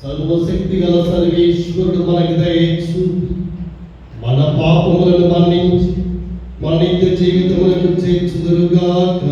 సర్వశక్తి గల సర్వేశ్వరుడు మనకి దయచు మన పాపములను మన్నించి మన నిత్య జీవితములకు చేర్చుదురుగాక.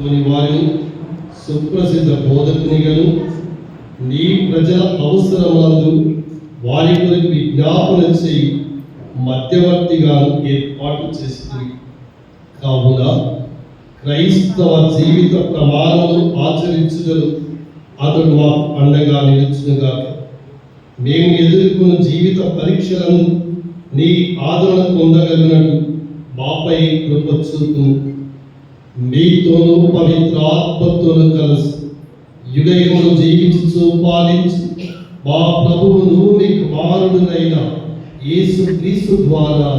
లోని వారిని సుప్రసిద్ధ బోధకునిగాను నీ ప్రజల అవసరములందు వారి కొరకు విజ్ఞాపన చేయి మధ్యవర్తిగా ఏర్పాటు చేస్తుంది. కావున క్రైస్తవ జీవిత ప్రమాణములు ఆచరించుటను అతడు మాకు అండగా నిలుచునుగా. మేము ఎదుర్కొన్న జీవిత పరీక్షలను నీ ఆదరణ పొందగలిగినట్టు మాపై కృప చూపు. మీతోనూ పవిత్రాత్మతోనూ కలిసి యుగయుగములు జీవించు పాలించు మా ప్రభువును మీ కుమారుడునైన యేసుక్రీస్తు ద్వారా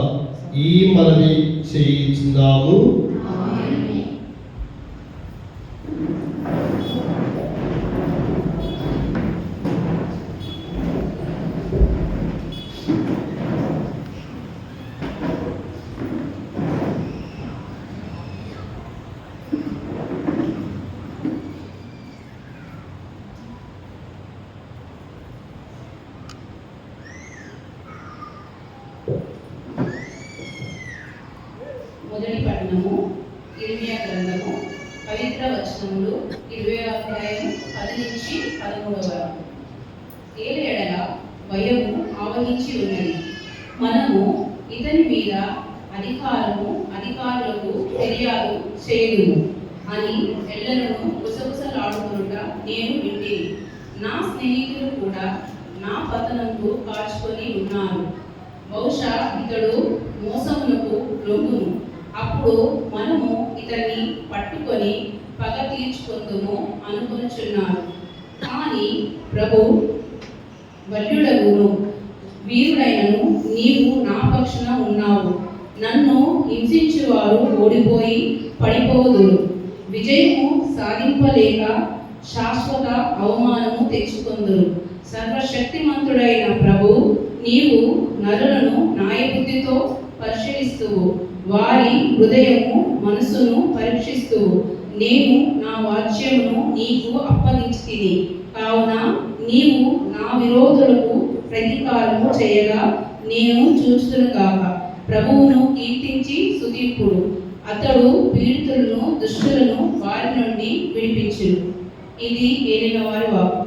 ఈ మనవి చేయించున్నాము. మొదటి పట్టణము ఇర్మియా గ్రంథము పవిత్ర వచనములు 20వ అధ్యాయం 10 నుంచి 13. ఏలి ఎడల భయము ఆవహించి ఉన్నది, మనము ఇతని మీద అధికారులకు ఫిర్యాదు చేయుదుము అని ఎల్లలను గుసగుసలాడుతుంట నేను వింటిని. నా స్నేహితులు కూడా నా పతనంకు కాచుకొని ఉన్నారు. బహుశా ఇతడు మోసమునకు లొంగును, అప్పుడు మనము ఇతన్ని పట్టుకొని పగ తీర్చుకుందుము అనుకొనుచున్నారు. కానీ ప్రభు బల్యుడగును వీరుడైనను నీవు నా పక్షున ఉన్నావు. నన్ను హింసించువారు ఓడిపోయి పడిపోదురు, విజయము సాధింపలేక శాశ్వత అవమానము తెచ్చుకొందురు. సర్వశక్తిమంతుడైన ప్రభు, నీవు నరులను న్యాయబుద్ధితో పరిశీలిస్తువు, వారి హృదయము మనసును పరీక్షిస్తువు. నేను నా వాక్యమును నీకు అప్పగించితిని, కావున నీవు నా విరోధులకు ప్రతీకారము చేయగా నేను చూచుదును గాక. ప్రభువును కీర్తించి స్తుతింపుడు, అతడు పీడితులను దుష్టులను వారి నుండి విడిపించును. ఇది ఏలిన వారి వాక్కు.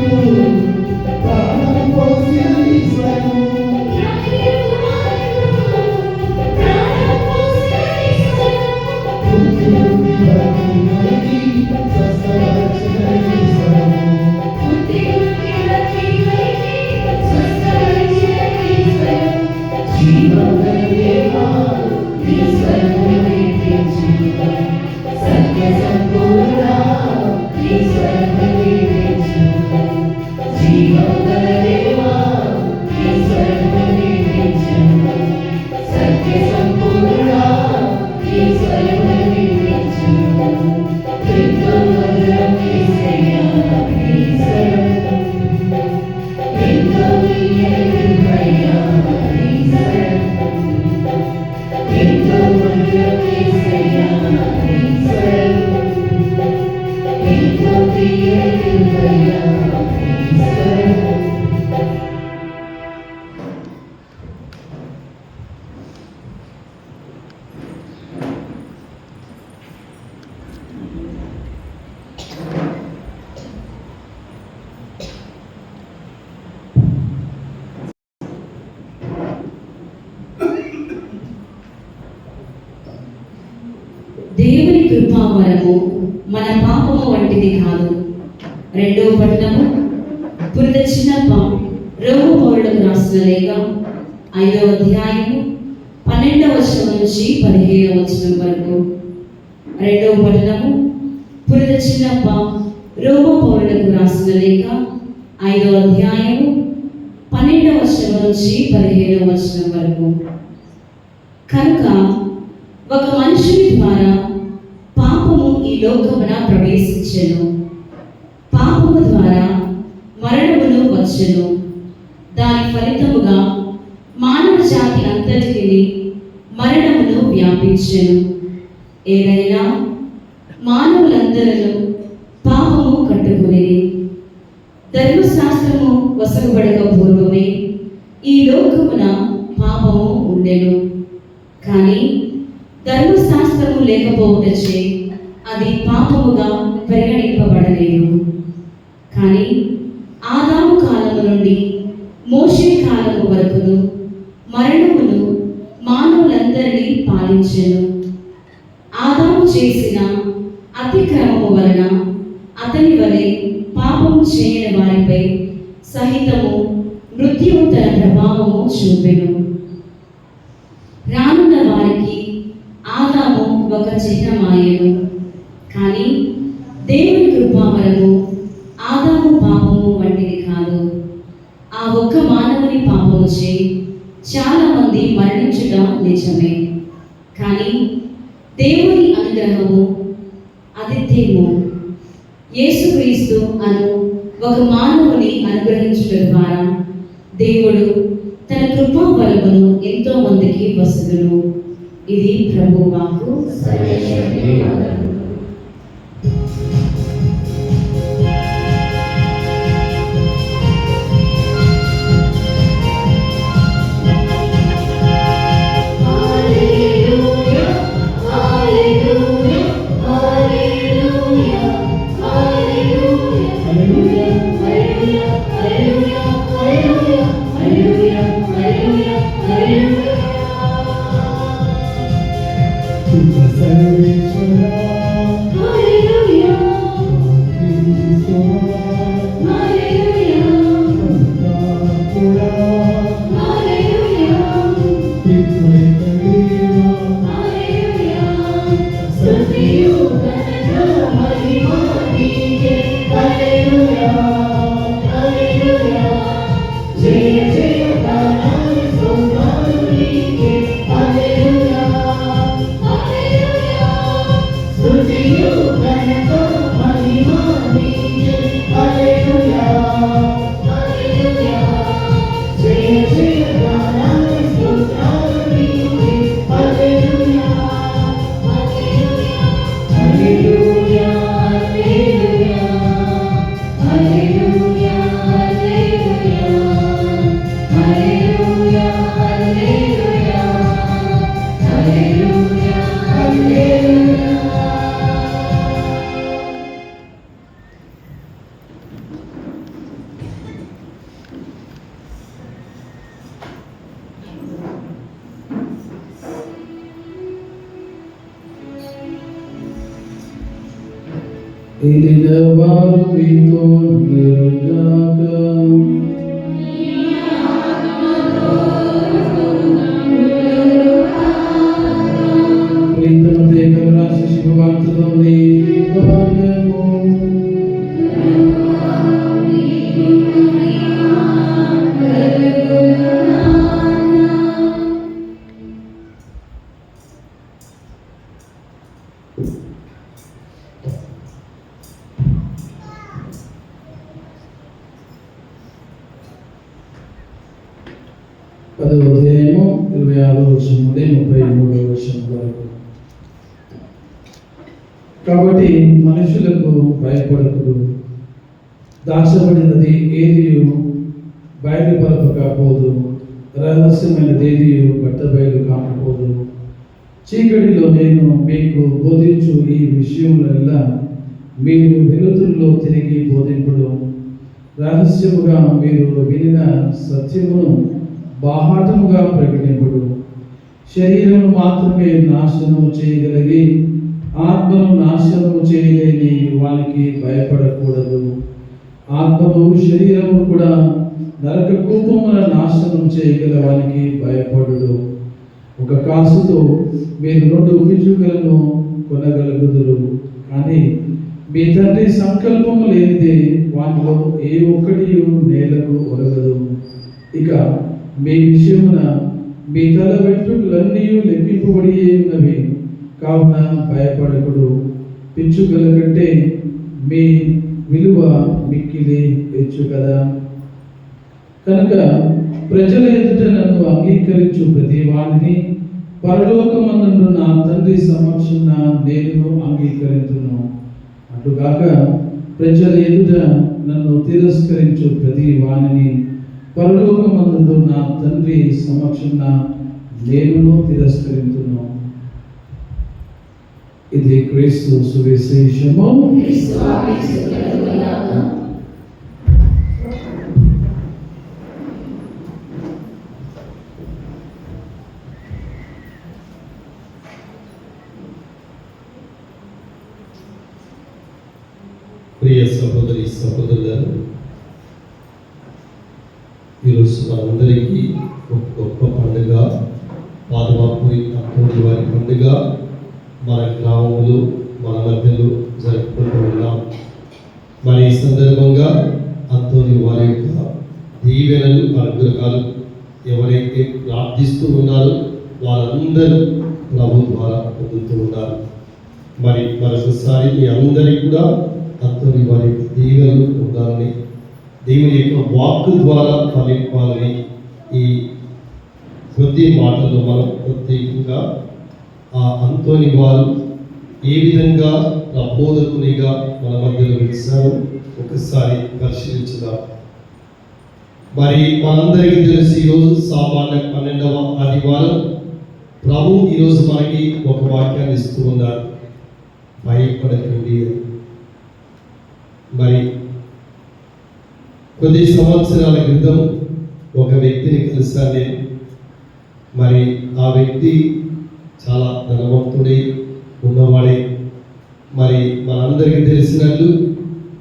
Hallelujah. దేవుని కృపావరము మన పాపము వంటిది కాదు. 2వ పట్టణము పురిత చిన్నప్ప రోమ పౌరులకు రాసిన లేఖ 5వ అధ్యాయము 12వ వచనం నుంచి 15వ వచనం వరకు. 2వ పట్టణము పురిత చిన్నప్ప రోమ పౌరులకు రాసిన లేఖ 5వ అధ్యాయము 12వ వచనం నుంచి 15వ వచనం వరకు. కనుక ఒక మనుషుని ద్వారా పాపము ఈ లోకమున ప్రవేశించెను, పాపము ద్వారా మరణమును వచ్చెను. దాని ఫలితముగా మానవ జాతి అంతటికి మరణమును వ్యాపించెను. ఏదైనా మానవులందరూ పాపము కట్టుకునేది. ధర్మశాస్త్రము వసగబడక పూర్వమే ఈ లోకమున పాపము ఉండెను. కానీ ధర్మశాస్త్రము లేకపోవటచే అది పాపముగా పరిగణింపబడలేదు. కానీ ఆదాము కాలము నుండి మోషే కాలము వరకును మరణమును మానవులందరినీ పాలించెను. ఆదాము చేసిన అతిక్రమము వలన అతని వలె పాపము చేయని వారిపై సహితము మృత్యువు తన ప్రభావము చూపెను. రానున్న వారికి ఆదాము ఒక చిహ్నమాయను. కానీ దేవుని కృపావరము ఆదాము పాపము వంటిది కాదు. ఆ ఒక్క మానవుని పాపముచే చాలా మంది మరణించుట నిజమే. కానీ దేవుని అనుగ్రహము అతిథ్యము యేసుక్రీస్తు అను ఒక మానవుని అనుగ్రహించుట ద్వారా దేవుడు తన కృపావరమును ఎంతో మందికి వసగును. ఇది ప్రభు వాక్కు. వారు మీతో నిరుగాక. 10వ అధ్యాయము 26వ వచనం నుండి 33వ వచనం వరకు. కాబట్టి మనుషులకు భయపడకుడు, దాచబడినది ఏది బయలుపరపకపోదు, రహస్యమైనది ఏది బట్టబయలు కాకపోదు. చీకటిలో నేను మీకు బోధించు ఈ విషయములెల్లా మీరు వెలుతురులో తిరిగి బోధింపుడు. రహస్యముగా మీరు వినిన సత్యమును బాహాటముగా ప్రకటింపుడు. శరీరము మాత్రమే నాశనము చేయగలిగి ఆత్మను నాశనము చేయలేని వానికి భయపడకూడదు. ఆత్మను శరీరము కూడా నరక కూపముల నాశనం చేయగల వానికి భయపడుడు. ఒక కాసుతో మీరు 2 పిచ్చుకలను కొనగలుగుదురు, కానీ మీ తండ్రి సంకల్పము లేనిదే వాటిలో ఏ ఒక్కటి నేలకు ఒరగదు. ఇక మీ విషయమున మీ తల వెంట్రుకలన్నీ లెక్కింపబడి ఉన్నవి, కావున భయపడకుడు. పిచ్చుకల కంటే మీ విలువ మిక్కిలి హెచ్చు కదా. కనుక ప్రజల ఎదుట నన్ను అంగీకరించు ప్రతి వాడిని పరలోకమందు నా తండ్రి సమక్షంన నేను అంగీకరించును. అటుగాక ప్రజల ఎదుట నన్ను తిరస్కరించు ప్రతి వాణిని పరలోకమందు నా తండ్రి సమక్షంన నేను తిరస్కరించును. ఇది క్రీస్తు సువిశేషము. ప్రియ సహోదరి సహోదరులను, ఈరోజు మనందరికీ ఒక గొప్ప పండుగ, పాదమాపురి అంతోని వారి పండుగ మన గ్రామంలో మన మధ్యలో జరుపుకుంటూ ఉన్నాం. మరి ఈ సందర్భంగా అంతోని వారి యొక్క దీవెనలు అనుగ్రహాలు ఎవరైతే ప్రార్థిస్తూ ఉన్నారో వారందరూ ప్రభు ద్వారా పొందుతూ ఉన్నారు. మరి మరొకసారి మీ అందరికీ కూడా అంతోని వారి యొక్క దీవెనలు ఉండాలని, దేవుని యొక్క వాక్కు ద్వారా ఫలింపాలని ఈ కొద్ది మాటల్లో మనం ప్రత్యేకంగా ఆ అంతోని వారు ఏ విధంగా ప్రబోధకునిగా మన మధ్యలో వెలిశారో ఒకసారి పరిశీలించుదాం. మరి మనందరికీ తెలిసి ఈరోజు సామాన్య 12వ ఆదివారం ప్రభు ఈరోజు మనకి ఒక వాక్యాన్ని ఇస్తూ ఉన్నారు, భయపడకండి. మరి కొద్ది సంవత్సరాల క్రితం ఒక వ్యక్తిని కలిశాను నేను. మరి ఆ వ్యక్తి చాలా ధనవంతుడే, ఉన్నవాడే. మరి మనందరికీ తెలిసినట్లు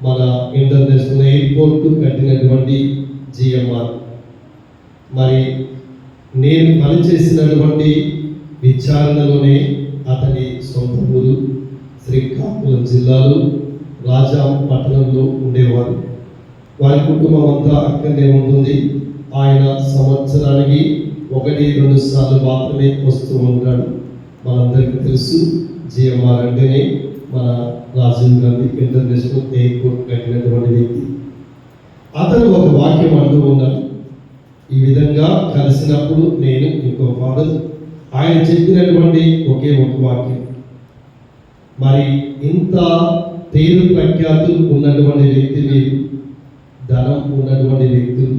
మన ఇంటర్నేషనల్ ఎయిర్పోర్ట్ కట్టినటువంటి GMR. మరి నేను పనిచేసినటువంటి విచారణలోనే అతని సొంత ఊరు శ్రీకాకుళం జిల్లాలో రాజాం పట్టణంలో ఉండేవారు. వారి కుటుంబం అంతా అక్కడనే ఉంటుంది. ఆయన సంవత్సరానికి 1-2 సార్లు మాత్రమే వస్తూ ఉంటాడు. మనందరికీ తెలుసు, GMR అంటేనే మన రాజీవ్ గాంధీ ఇంటర్నేషనల్ ఎయిర్పోర్ట్ కట్టినటువంటి వ్యక్తి. అతను ఒక వాక్యం అంటూ ఉన్నాడు. ఈ విధంగా కలిసినప్పుడు నేను ఇంకో ఫాదర్ ఆయన చెప్పినటువంటి ఒకే ఒక వాక్యం, మరి ఇంత పేరు ప్రఖ్యాతులు ఉన్నటువంటి వ్యక్తి మీరు, ధనం ఉన్నటువంటి వ్యక్తులు,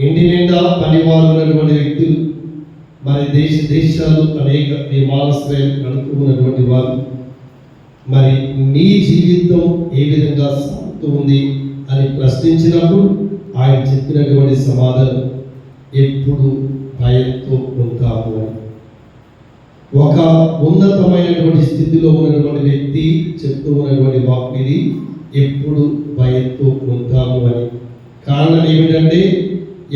ఇంటి నిండా పనివారు ఉన్నటువంటి వ్యక్తులు, మరి దేశాలు అనేక విమానాశ్రయాలు నడుపుకున్నటువంటి వారు, మరి మీ జీవితం ఏ విధంగా సాగుతూ ఉంది అని ప్రశ్నించినప్పుడు ఆయన చెప్పినటువంటి సమాధానం, ఎప్పుడు భయంతో ఉంటాము అని. ఒక ఉన్నతమైనటువంటి స్థితిలో ఉన్నటువంటి వ్యక్తి చెప్తూ ఉన్నటువంటి వాక్యం ఇది, ఎప్పుడు భయంతో ఉంటాము అని. కారణం ఏమిటంటే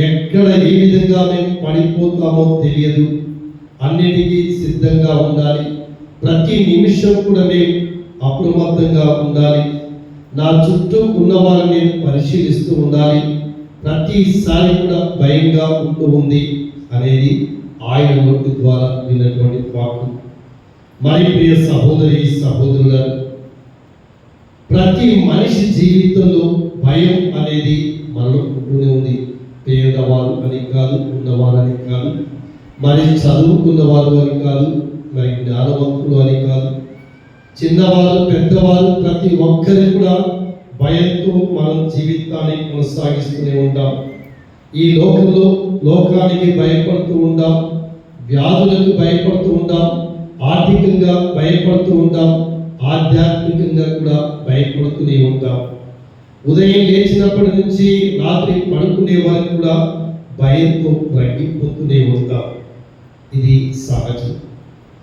ఎక్కడ ఏ విధంగా మేము పడిపోతామో తెలియదు, అన్నిటికీ సిద్ధంగా ఉండాలి, ప్రతి నిమిషం కూడా మేము అప్రమత్తంగా ఉండాలి, నా చుట్టూ ఉన్న వారిని నేను పరిశీలిస్తూ ఉండాలి, ప్రతిసారి కూడా భయంగా ఉంటూ ఉంది అనేది ఆయన నోటి ద్వారా విన్నటువంటి వాక్యం. మరి ప్రియ సహోదరి సహోదరులారు, ప్రతి మనిషి జీవితంలో భయం అనేది మనలో ఉంటూనే ఉంది. పేదవారు అని కాదు, ఉన్నవారు అని కాదు, మరి చదువుకున్నవారు అని కాదు, మరి జ్ఞానవంతులు అని కాదు, చిన్నవారు పెద్దవారు ప్రతి ఒక్కరు కూడా భయంతో మనం జీవితాన్ని కొనసాగిస్తూనే ఉంటాం. ఈ లోకానికి భయపడుతూ ఉంటాం, వ్యాధులకు భయపడుతూ ఉంటాం, ఆర్థికంగా భయపడుతూ ఉంటాం, ఆధ్యాత్మికంగా కూడా భయపడుతూనే ఉంటాం. ఉదయం లేచినప్పటి నుంచి రాత్రి పడుకునే వరకు కూడా భయంతో రగిపోతూనే ఉంటాం. ఇది సహజం.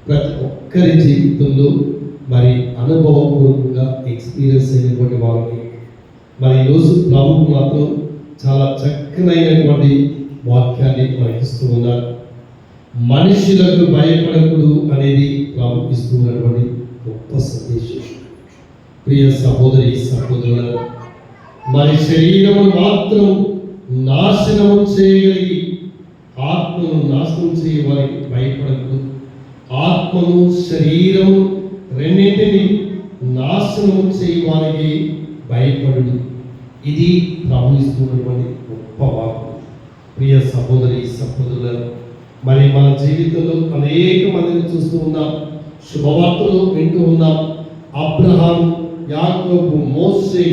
ప్రతి ఒక్కరి జీవితంలో మరి అనుభవపూర్వకంగా ఎక్స్పీరియన్స్ అయినటువంటి వారిని మరి ఈరోజు ప్రభు మాత్రం చాలా చక్కనైనటువంటి వాక్యాన్ని మనకిస్తూ ఉన్నారు. మనుషులకు భయపడకుడు అనేది ప్రభు ఇస్తున్నటువంటి గొప్ప సందేశం. ప్రియ సహోదరి సహోదరుల, మరి శరీరము మాత్రం నాశనము చేయగలిగి ఆత్మను నాశనం చేయ వారికి భయపడకుడు. ఆత్మను శరీరము రెండింటిని నాశనము చేయ వారికి భయపడు. ఇది ప్రభు ఇస్తున్నటువంటి గొప్ప వాక్యం. ప్రియ సహోదరి సహోదరుల, మరి మన జీవితంలో అనేక మందిని చూస్తూ ఉన్నాం, శుభవార్తలు వింటూ ఉన్నాం. అబ్రహాం, యాకోబు, మోషే,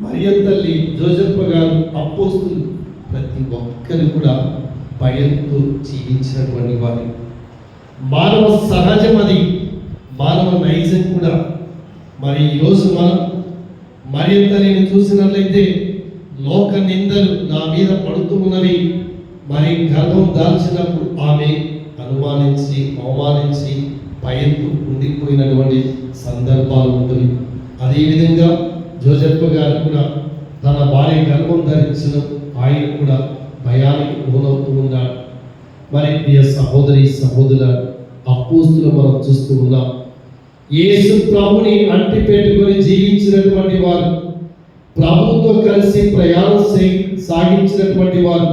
మరియ తల్లి, జోసెఫ్ గారు, అపోస్తులు ప్రతి ఒక్కరు కూడా భయంతో జీవించినటువంటి వారు. మానవ సహజం అది, మానవ నైజం కూడా. మరి ఈరోజు మనం మరియ తల్లిని చూసినట్లయితే లోక నిందలు నా మీద పడుతూ ఉన్నవి. మరి గర్భం దాల్చినప్పుడు ఆమె అనుమానించి అవమానించి భయంతో ఉండిపోయినటువంటి సందర్భాలు ఉంటుంది. అదేవిధంగా జోసెఫ్ గారు కూడా తన భార్య గర్భం ధరించిన ఆయన కూడా భయానికి లోనవుతూ ఉన్నాడు. మరి ప్రియ సహోదరి సహోదరుల, అపోస్తులు మనం చూస్తూ ఉన్నాం. యేసు ప్రభుని అంటి పెట్టుకొని జీవించినటువంటి వారు, ప్రభుతో కలిసి ప్రయాణం సాగించినటువంటి వారు,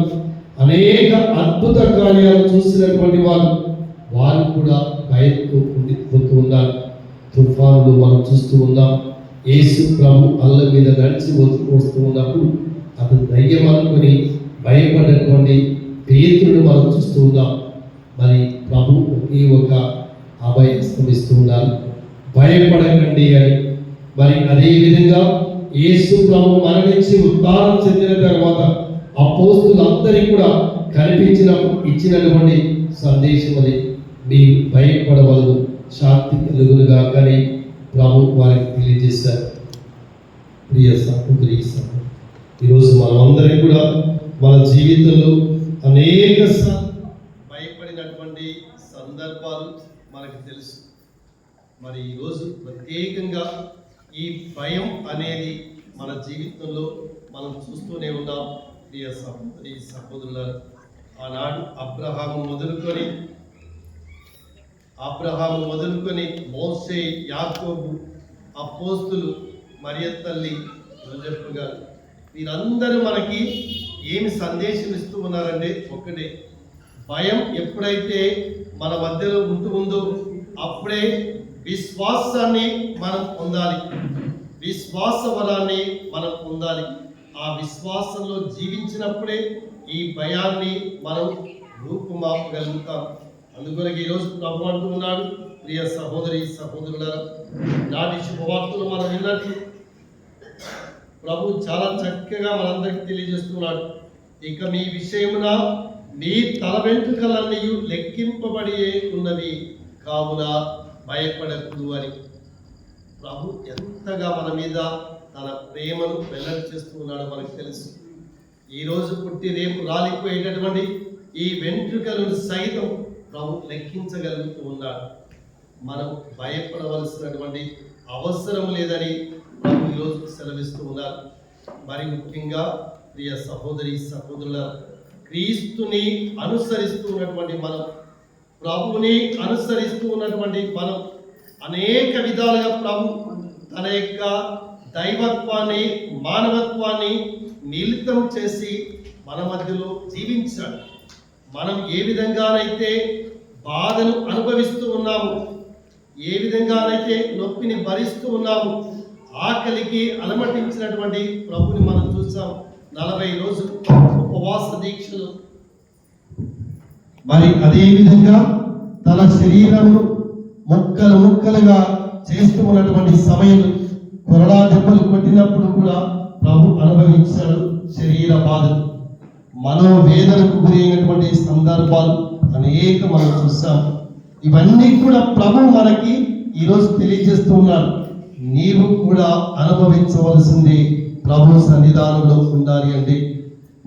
అనేక అద్భుత కార్యాలు చూసినటువంటి వారు కూడా భయంతో ఉండిపోతూ ఉన్నారు. తుఫానులు మనం చూస్తూ ఉన్నాం. యేసు ప్రభు అల్ల మీద నడిచి వస్తూ ఉన్నప్పుడు అతను ధైర్యం అనుకుని భయపడినటువంటి పేతురును మనం చూస్తూ ఉన్నాం. మరి ప్రభు ఒకే ఒక అభయహస్తం ఇస్తూ ఉన్నారు, భయపడకండి అని. మరి అదేవిధంగా యేసు ప్రభు మరణించి ఉత్థానం చెందిన తర్వాత అపోస్తులందరికీ కూడా ఇచ్చినటువంటి సందేశం అది, మీరు భయపడవలదు, శాంతి కలుగునుగా కానీ ప్రభు వారికి తెలియజేశారు. ప్రియ సహోదరి సహోదరులు, ఈరోజు మనమందరం కూడా మన జీవితంలో అనేక భయపడినటువంటి సందర్భాలు మనకు తెలుసు. మరి ఈరోజు ప్రత్యేకంగా ఈ భయం అనేది మన జీవితంలో మనం చూస్తూనే ఉన్నాం. ప్రియ సహోదరి సహోదరుల, ఆనాడు అబ్రహాము మొదలుకొని మోషే, యాకోబు, అపోస్తులు, మరియ తల్లి, జోసెఫ్ గారు, వీరందరూ మనకి ఏమి సందేశం ఇస్తూ ఉన్నారంటే ఒకటే, భయం ఎప్పుడైతే మన మధ్యలో ఉంటుందో అప్పుడే విశ్వాసాన్ని మనం పొందాలి, విశ్వాస వరాన్ని మనం పొందాలి. ఆ విశ్వాసంలో జీవించినప్పుడే ఈ భయాన్ని మనం రూపుమాపగలుగుతాం. అందుకొరకు ఈరోజు ప్రభు అంటూ ఉన్నాడు, ప్రియ సహోదరి సహోదరుల, నాటి శుభవార్తలు మనం విన్నట్లు ప్రభు చాలా చక్కగా మనందరికీ తెలియజేస్తున్నాడు. ఇక మీ విషయమున మీ తల వెంట్రుకలన్నీ లెక్కింపబడి ఉన్నవి కావున భయపడకూడదు అని ప్రభు ఎంతగా మన మీద తన ప్రేమను వెల్లడి చేస్తూ ఉన్నాడో మనకు తెలుసు. ఈరోజు పుట్టి రేపు రాలిపోయేటటువంటి ఈ వెంట్రుకలను సైతం ప్రభు లెక్కించగలుగుతూ ఉన్నాడు. మనం భయపడవలసినటువంటి అవసరం లేదని ప్రభు ఈరోజు సెలవిస్తూ ఉన్నారు. మరి ముఖ్యంగా ప్రియ సహోదరి సహోదరుల, క్రీస్తుని అనుసరిస్తూ ఉన్నటువంటి మనం, ప్రభుని అనుసరిస్తూ ఉన్నటువంటి మనం అనేక విధాలుగా ప్రభు తన యొక్క దైవత్వాన్ని, మానవత్వాన్ని మిళితం చేసి మన మధ్యలో జీవించాడు. మనం ఏ విధంగానైతే బాధను అనుభవిస్తూ ఉన్నాము, ఏ విధంగానైతే నొప్పిని భరిస్తూ ఉన్నాము, ఆకలికి అలమటించినటువంటి ప్రభుని మనం చూసాం. 40 రోజులు ఉపవాస దీక్షలు, మరి అదే విధంగా తన శరీరము ముక్కలు ముక్కలుగా చేస్తూ ఉన్నటువంటి సమయం, కొరడా దెబ్బలు కొట్టినప్పుడు కూడా ప్రభు అనుభవించాడు శరీర బాధలు, మనోవేదనకు గురైనటువంటి సందర్భాలు అనేక మనం చూసాం. ఇవన్నీ కూడా ప్రభు మనకి ఈరోజు తెలియజేస్తూ ఉన్నాడు. నీవు కూడా అనుభవించవలసింది ప్రభు సన్నిధానంలో ఉండాలి అంటే.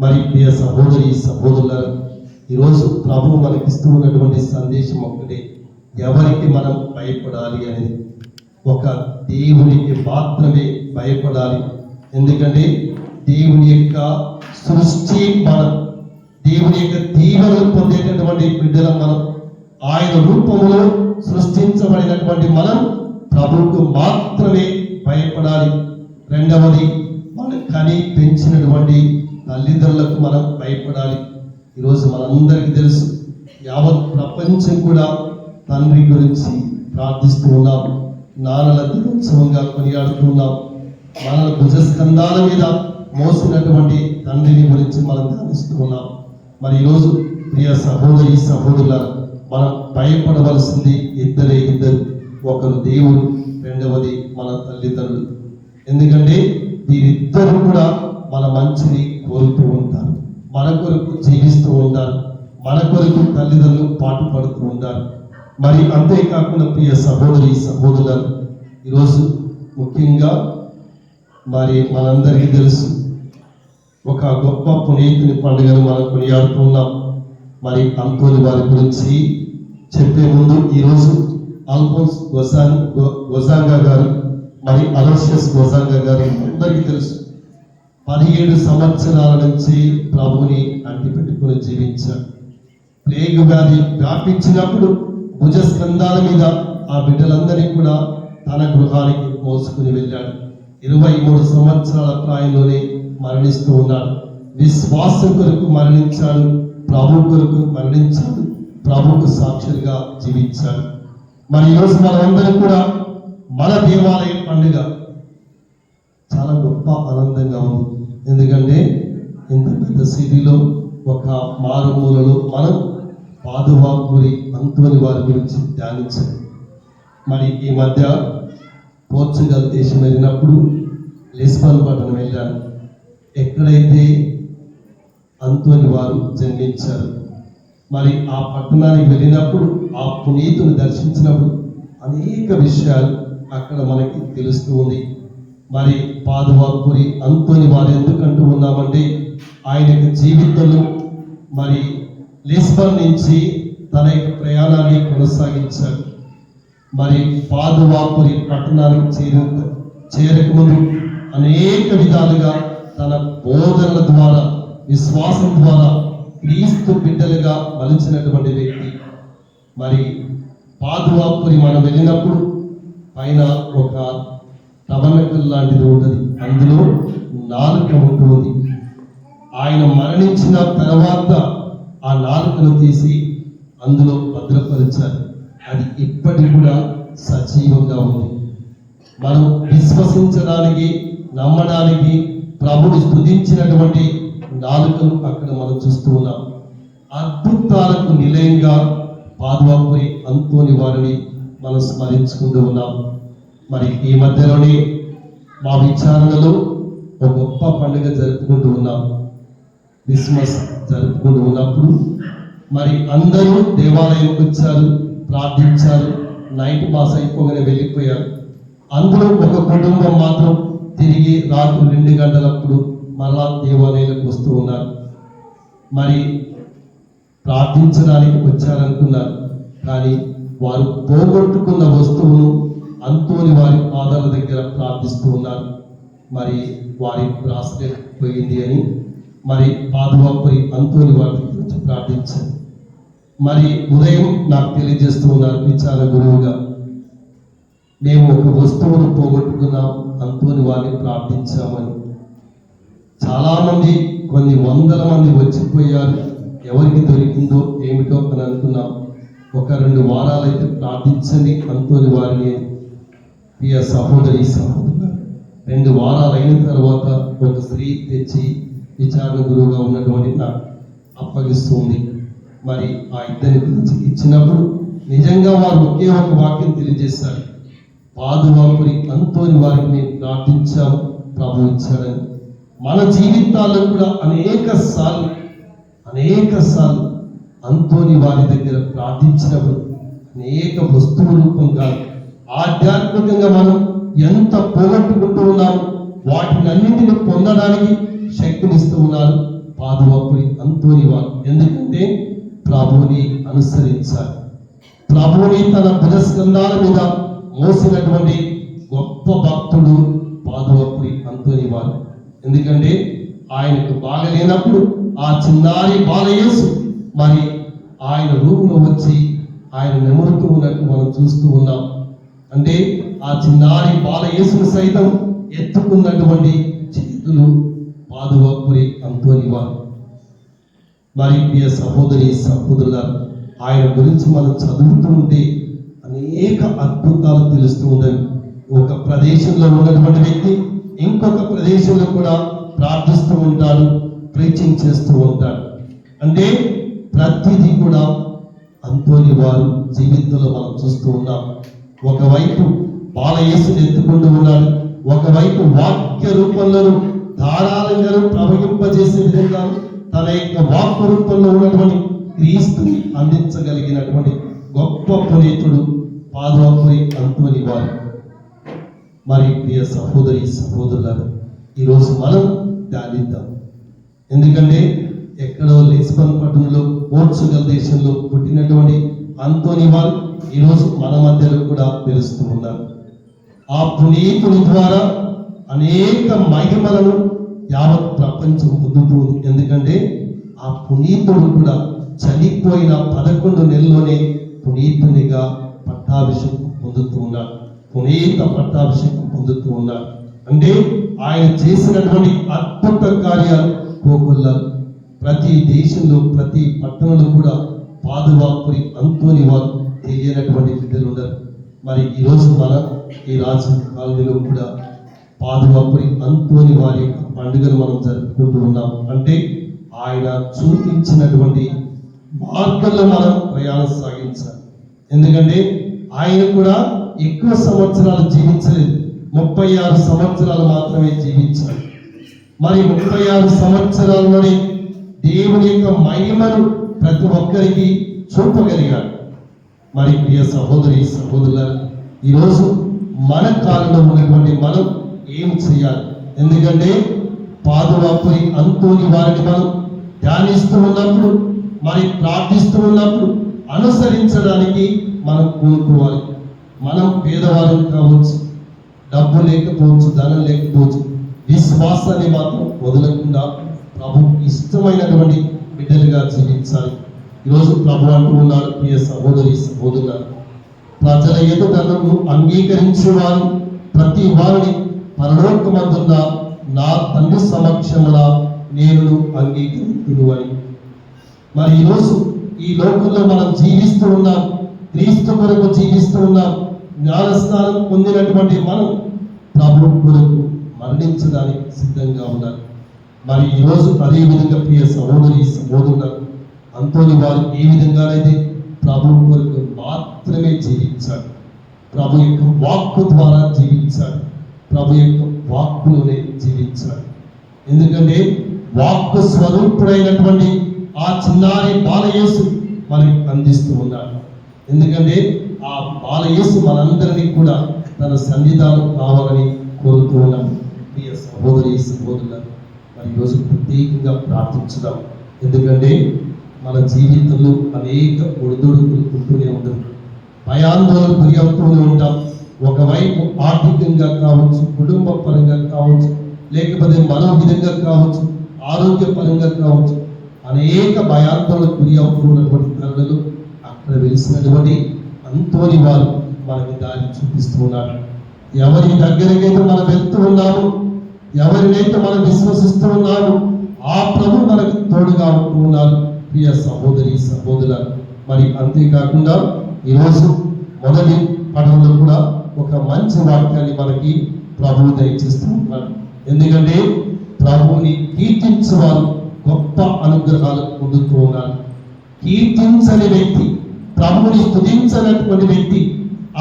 మరి ప్రియ సహోదరి సహోదరులారా, ఈరోజు ప్రభు మనకిస్తూ ఉన్నటువంటి సందేశం ఒక్కటే, ఎవరికి మనం భయపడాలి అనేది. ఒక దేవునికి మాత్రమే భయపడాలి. ఎందుకంటే దేవుని యొక్క సృష్టి మనం, దేవుని యొక్క దీవెనలు పొందేటటువంటి బిడ్డలం మనం. ఆయన రూపంలో సృష్టించబడినటువంటి మనం ప్రభువుకు మాత్రమే భయపడాలి. రెండవది, మనం కని పెంచినటువంటి తల్లిదండ్రులకు మనం భయపడాలి. ఈరోజు మనందరికీ తెలుసు, యావత్ ప్రపంచం కూడా తండ్రి గురించి ప్రార్థిస్తూ ఉన్నాం, నాన్నల దినోత్సవంగా కొనియాడుతున్నాం. మన భుజస్కంధాల మీద మోసినటువంటి తండ్రిని గురించి మనం ధ్యానిస్తూ ఉన్నాం. మరి ఈరోజు ప్రియ సహోదరి సహోదరుల, మనం భయపడవలసింది ఇద్దరు. ఒకరు దేవుడు, రెండవది మన తల్లిదండ్రులు. ఎందుకంటే వీరిద్దరు కూడా మన మంచిని కోరుతూ ఉంటారు, మన కొరకు జీవిస్తూ ఉంటారు, మన కొరకు తల్లిదండ్రులు పాటుపడుతూ ఉంటారు. మరి అంతేకాకుండా ప్రియ సహోదరి సహోదరులు, ఈరోజు ముఖ్యంగా మరి మనందరికీ తెలుసు, ఒక గొప్ప పునీతుని పండుగను మనం కొనియాడుతున్నాం. మరి అంతోని వారి గురించి చెప్పే ముందు ఈరోజు ఆల్ఫోన్స్ గొజాంగా గారు, మరి అలోషియస్ గొజాంగా గారు అందరికీ తెలుసు. 17 సంవత్సరాల నుంచి ప్రభుని అంటిపెట్టుకుని జీవించారు. ప్లేగు వ్యాధి వ్యాపించినప్పుడు భుజస్కంధాల మీద ఆ బిడ్డలందరినీ కూడా తన గృహానికి మోసుకుని వెళ్ళాడు. 23 సంవత్సరాల ప్రాయంలోనే మరణిస్తూ ఉన్నాడు. విశ్వాసం కొరకు మరణించాడు, ప్రభు కొరకు మరణించాడు, ప్రభుకు సాక్షులుగా జీవించాడు. మరి ఈరోజు మనమందరం కూడా మన దేవాలయ పండుగ చాలా గొప్ప ఆనందంగా ఉంది. ఎందుకంటే ఇంత పెద్ద సిటీలో ఒక మారుమూలలో మనం పాదువాపురి అంతోని వారి గురించి ధ్యానించాం. మరి ఈ మధ్య పోర్చుగల్ దేశం వెళ్ళినప్పుడు లిస్బన్ పట్టణం వెళ్ళాను. ఎక్కడైతే అంతోని వారు జన్మించారు, మరి ఆ పట్టణానికి వెళ్ళినప్పుడు ఆ పునీతుని దర్శించినప్పుడు అనేక విషయాలు అక్కడ మనకి తెలుస్తూ ఉంది. మరి పాదువాపురి అంతోని వారు ఎందుకంటూ ఉన్నామంటే, ఆయన యొక్క జీవితంలో మరి లిస్బన్ నుంచి తన యొక్క ప్రయాణాన్ని కొనసాగించాడు. మరి పాదువాపురి పట్టణానికి చేరకముందు అనేక విధాలుగా తన బోధనల ద్వారా, విశ్వాసం ద్వారా క్రీస్తు బిడ్డలుగా మలిచినటువంటి వ్యక్తి. మరి పాదువాపురి మనం వెళ్ళినప్పుడు పైన ఒక టబర్నకల్ లాంటిది ఉంటుంది, అందులో నాలుక ఉంటుంది. ఆయన మరణించిన తర్వాత ఆ నాలుకను తీసి అందులో భద్రపరిచారు. అది ఇప్పటికి కూడా సజీవంగా ఉంది. మనం విశ్వసించడానికి, నమ్మడానికి ప్రభుని స్తుతించినటువంటి నాలుకను అక్కడ మనం చూస్తూ ఉన్నాం. అద్భుతాలకు నిలయంగా పాదువాపురి అంతోని వారిని మనం స్మరించుకుంటూ ఉన్నాం. మరి ఈ మధ్యలోనే మా విచారణలో ఒక గొప్ప పండుగ జరుపుకుంటూ ఉన్నాం. క్రిస్మస్ జరుపుకుంటూ ఉన్నప్పుడు మరి అందరూ దేవాలయంకి వచ్చారు, ప్రార్థించారు, నైట్ మాస్ అయిపోగానే వెళ్ళిపోయారు. అందులో ఒక కుటుంబం మాత్రం తిరిగి రాత్రి 2 గంటలప్పుడు మరలా దేవాలయాలకు వస్తూ ఉన్నారు. మరి ప్రార్థించడానికి వచ్చారనుకున్నారు, కానీ వారు పోగొట్టుకున్న వస్తువును అంతోని వారి పాదాల దగ్గర ప్రార్థిస్తూ ఉన్నారు. మరి వారి బ్రాస్లెట్ పోయింది అని మరి పాదువాపురి అంతోని వారి దగ్గర వచ్చి ప్రార్థించారు. మరి ఉదయం నాకు తెలియజేస్తూ ఉన్నారు విచార గురువుగా, మేము ఒక వస్తువును పోగొట్టుకున్నాం, అంతోని వారిని ప్రార్థించామని. చాలా మంది, కొన్ని వందల మంది వచ్చిపోయారు. ఎవరికి దొరికిందో ఏమిటో అని అనుకున్నాం. ఒక 2 వారాలైతే ప్రార్థించండి అంతోని వారిని. ప్రియ సహోదరి సహోదరులు, 2 వారాలు అయిన తర్వాత ఒక స్త్రీ తెచ్చి విచారణ గురువుగా ఉన్నటువంటి నాకు అప్పగిస్తుంది. మరి ఆ ఇద్దరి గురించి ఇచ్చినప్పుడు నిజంగా వారు ఒకే ఒక వాక్యం తెలియజేశారు, పాదువాపురి అంతోని వారికి మేము ప్రార్థించాము, ప్రభు ఇచ్చాడని. మన జీవితాల్లో కూడా అనేక సార్లు అంతోని వారి దగ్గర ప్రార్థించినప్పుడు అనేక వస్తువు రూపంగా ఆధ్యాత్మికంగా మనం ఎంత పోగొట్టుకుంటూ ఉన్నాము, వాటినన్నింటిని పొందడానికి శక్తినిస్తూ ఉన్నారు పాదువాపురి అంతోని వారు. ఎందుకంటే ప్రభువుని అనుసరించాలి, ప్రభువుని తన భుజస్కంధాల మీద మోసినటువంటి గొప్ప భక్తుడు పాదువాపురి అంతోని వారు. ఎందుకంటే ఆయనకు బాగలేనప్పుడు ఆ చిన్నారి బాలయేసు మరి ఆయన రూపులో వచ్చి ఆయన నెమరుతూ ఉన్నట్టు మనం చూస్తూ ఉన్నాం. అంటే ఆ చిన్నారి బాలయేసును సైతం ఎత్తుకున్నటువంటి చేతులు పాదువాపురి అంతోని వారు. మరి ప్రియ సహోదరి సహోదరుల, ఆయన గురించి మనం చదువుతూ ఉంటే అనేక అద్భుతాలు తెలుస్తూ ఉంటాయి. ఒక ప్రదేశంలో ఉన్నటువంటి వ్యక్తి ఇంకొక ప్రదేశంలో కూడా ప్రార్థిస్తూ ఉంటాడు, ప్రీచింగ్ చేస్తూ ఉంటాడు. అంటే ప్రతిదీ కూడా అంతోని వారు జీవితంలో మనం చూస్తూ ఉన్నాం. ఒకవైపు బాలయేసుని ఎత్తుకుంటూ ఉన్నాడు, ఒకవైపు వాక్య రూపంలోనూ ధారాళంగా ప్రవహింపజేసే విధంగా తన యొక్క వాక్య రూపంలో ఉన్నటువంటి క్రీస్తుని అందించగలిగినటువంటి గొప్ప పునీతుడు పాదువాపురి అంతోని వారు. మరి ప్రియ సహోదరి సహోదరులారు, ఈరోజు మనం ధ్యానిద్దాం. ఎందుకంటే ఎక్కడో లిస్బన్ పట్టణంలో పోర్చుగల్ దేశంలో పుట్టినటువంటి అంతోని వారు ఈరోజు మన మధ్యలో కూడా తెలుస్తూ ఉన్నారు. ఆ పునీతుని ద్వారా అనేక మహిమలను యావత్ ప్రపంచం పొందుతుంది. ఎందుకంటే ఆ పునీతుడు కూడా చనిపోయిన 11 నెలల్లోనే పునీతునిగా పట్టాభిషేకం పొందుతూ ఉన్నాడు, పునీత పట్టాభిషేకం పొందుతూ ఉన్నాడు. అంటే ఆయన చేసినటువంటి అద్భుత కార్యాలు కోకొల్లారు. ప్రతి దేశంలో ప్రతి పట్టణంలో కూడా పాదువాపురి అంతోని వారు తెలియనటువంటి బిడ్డలు ఉన్నారు. మరి ఈరోజు మన ఈ రాజు కాలనీలో కూడా పాదువాపురి అంతోని వారి యొక్క పండుగను మనం జరుపుకుంటూ ఉన్నాం. అంటే ఆయన చూపించినటువంటి మార్గంలో మనం ప్రయాణం సాగించాలి. ఎందుకంటే ఆయన కూడా ఎక్కువ సంవత్సరాలు జీవించలేదు, 36 సంవత్సరాలు మాత్రమే జీవించాడు. మరి 36 సంవత్సరాల్లోనే దేవుని యొక్క మహిమను ప్రతి ఒక్కరికి చూపగలిగాడు. మరి ప్రియ సహోదరి సహోదరుల, ఈరోజు మన కాలంలో ఉన్నటువంటి మనం ఏం చేయాలి? ఎందుకంటే పాదువాపురి అంతోని వారిని మనం ధ్యానిస్తూ ఉన్నప్పుడు, మరి ప్రార్థిస్తూ ఉన్నప్పుడు అనుసరించడానికి మనం కోరుకోవాలి. మనం పేదవారం కావచ్చు, డబ్బు లేకపోవచ్చు, ధనం లేకపోవచ్చు, విశ్వాసాన్ని మాత్రం వదలకుండా ప్రభు ఇష్టమైనటువంటి బిడ్డలుగా జీవించాలి. ఈరోజు ప్రభు అంటూ ఉన్నాడు, ప్రియ సహోదరి సహోదరులారా, ప్రజల ఎదుట నన్ను అంగీకరించేవారు ప్రతి వారిని పరలోకమందున్న నా తండ్రి సమక్షమున నేను అంగీకరించును అని. మరి ఈరోజు ఈ లోకంలో మనం జీవిస్తూ ఉన్నాం, క్రీస్తు కొరకు జీవిస్తూ ఉన్నాం. జ్ఞానస్నానం పొందినటువంటి మనం ప్రభు కొరకు మరణించడానికి సిద్ధంగా ఉన్నారు. మరి ఈరోజు అదే విధంగా ప్రియ సహోదరి సహోదరులు, అంతోని వారు ఏ విధంగానైతే ప్రభు కొరకు మాత్రమే జీవించాడు, ప్రభు యొక్క వాక్కు ద్వారా జీవించాడు, ప్రభు యొక్క వాక్కులోనే జీవించాడు. ఎందుకంటే వాక్కు స్వరూపుడైనటువంటి ఆ చిన్నారి బాలయేసు మనకి అందిస్తూ ఉన్నాడు. ఎందుకంటే ఆ బాలయేసు మనందరినీ కూడా తన సన్నిధానం కావాలని కోరుతూ ఉన్నాం. ప్రియ సహోదరి సహోదరులను మరి ఈరోజు ప్రత్యేకంగా ప్రార్థించుదాం. ఎందుకంటే మన జీవితంలో అనేక ఒడిదుడుకులు ఉంటూనే ఉంటాం, భయాందోళన గురి అవుతూనే ఉంటాం. ఒకవైపు ఆర్థికంగా కావచ్చు, కుటుంబ పరంగా కావచ్చు, లేకపోతే మరో విధంగా కావచ్చు, ఆరోగ్యపరంగా కావచ్చు, అనేక భయాందోళనకు గురి అవుతున్నటువంటి తరుణంలో అక్కడ వెలిసినటువంటి అంతోని వారు మనకి దారి చూపిస్తూ ఉన్నారు. ఎవరి దగ్గరకైతే మనం వెళ్తూ ఉన్నాము, ఎవరినైతే మనం విశ్వసిస్తూ ఉన్నాము, ఆ ప్రభు మనకు తోడుగా ఉంటూ ఉన్నారు. ప్రియ సహోదరి సహోదరులు, మరి అంతేకాకుండా ఈరోజు మొదటి పఠనంలో కూడా ఒక మంచి వాక్యాన్ని మనకి ప్రభువు దయచేస్తూ ఉన్నారు. ఎందుకంటే ప్రభువుని కీర్తించేవారు గొప్ప అనుగ్రహాలు పొందుతూ ఉన్నారు. కీర్తించని వ్యక్తి, ప్రభువుని స్తుతించనటువంటి వ్యక్తి,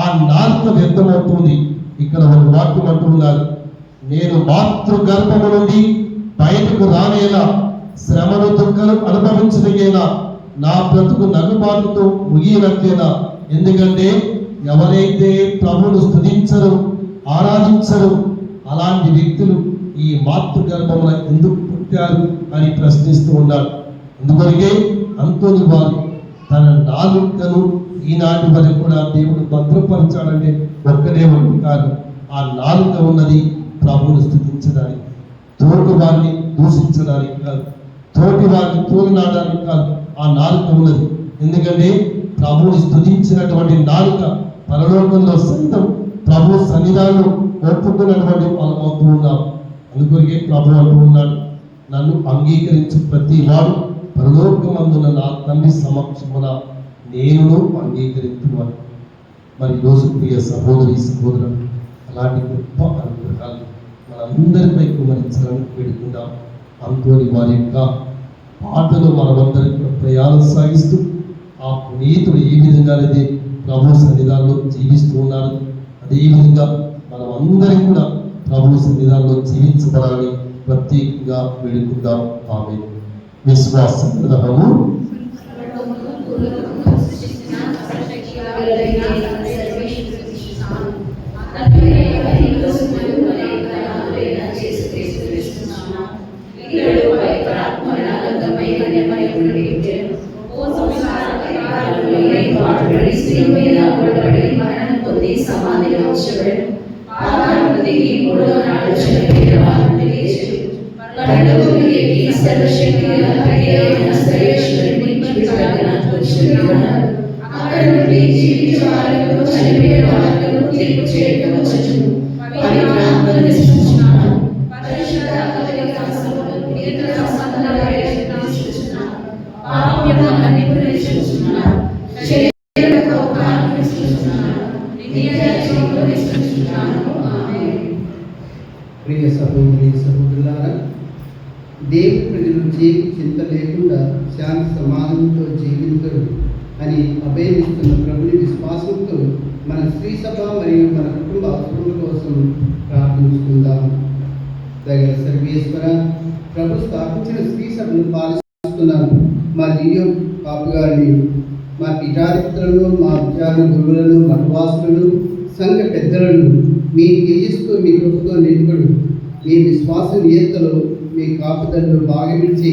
ఆ నాలుక వ్యర్థమవుతుంది. ఇక్కడ ఒక వాక్యం అంటూ ఉన్నారు, నేను మాతృ గర్భము నుండి బయటకు రానేలా శ్రమను దుఃఖాలు అనుభవించగేలా నా బ్రతుకు నగుబాటుతో ముగియనట్లేనా. ఎందుకంటే ఎవరైతే ప్రభువును స్తుతించరు, ఆరాధించరు, అలాంటి వ్యక్తులు ఈ మాతృ గర్భమున ఎందుకు పుట్టారు అని ప్రశ్నిస్తూ ఉన్నాడు. అందుకొరకే అంతోని వారు తన నాలుకను ఈనాటి వరకు కూడా దేవుడు భద్రపరచాడంటే ఒక్కడే ఒకటి కాదు. ఆ నాలుక ఉన్నది ప్రభువును స్తుతించడానికి, తోటి వారిని దూషించడానికి కాదు, తోటి వారిని తోలనాడడానికి కాదు. ఆ నాలుక ఉన్నది. ఎందుకంటే ప్రభువుని స్తుతించినటువంటి నాలుక పరలోకంలో సైతం ప్రభు సన్నిధానంలో ఒప్పుకున్నటువంటి వాళ్ళం అవుతూ ఉన్నాం. అందుకొరకే ప్రభు అంటూ ఉన్నాడు, నన్ను అంగీకరించు ప్రతి వాడు పరలోకమందున నా తండ్రి సమక్షమున నేను అంగీకరించున్నాను. మరి ఈరోజు ప్రియ సహోదరి సహోదరులు, అలాంటి గొప్ప అనుగ్రహాలు మనందరిపై కుమరించాలని వేడుకుందాం. అంతోని వారి యొక్క పాటలు మనమందరికీ ప్రయాణం సాగిస్తూ ఆ పునీతుడు ఏ విధంగానైతే ప్రభు సన్నిధానంలో జీవిస్తూ ఉన్నారు, అదేవిధంగా మనం అందరం కూడా ప్రభు సన్నిధానంలో జీవించబడాలని ప్రత్యేకంగా వేడుకుందాం. ఆమె విశ్వాస గ్రహము ప్రియ సహోదరి సహోదరులారా, దేవుని ప్రజలు చింత లేకుండా శాంతి సమాధానంతో జీవించరు అని అభయమిస్తున్న ప్రభుని విశ్వాసంతో మన స్త్రీ సభ మరియు మన కుటుంబ అవసరముల కోసం ప్రార్థించుకుందాం. దగ్గర సర్వేశ్వర, ప్రభు స్థాపించిన స్త్రీ సభను పాలిస్తున్నాను. మా లియో పాపు గారిని, మా పీఠాధిపతులను, మా విద్యార్థి గురువులను, మఠవాసులను, సంఘ పెద్దలను మీ తేజస్తో, మీ కృపతో నింపుడు. మీ విశ్వాస నియతలో, మీ కాపుదలను భాగమించి